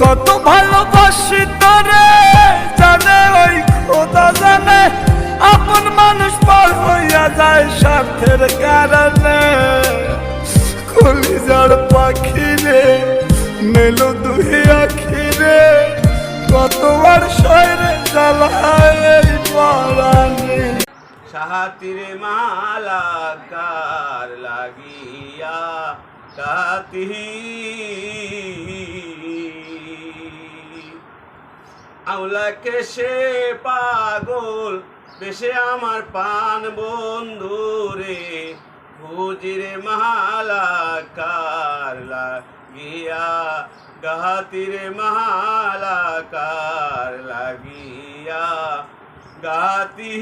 কত ভালোবাসি তোরে জানে ওই খোদা জানে, আপন মানুষ পর হইয়া যায় স্বার্থের কারণে। কলিজার পাখি রে মেল দুই আখি রে, কতবার শয়রে জ্বালায় এই পরাণে। সাহাতিরে মালা কার লাগিয়া কাতি, আউলাকে সে পাগল বেশে আমার পান বন্ধুরে, খুঁজিরে মালা কার লাগিয়া গাতিরে মালা কার লাগিয়া গাতি।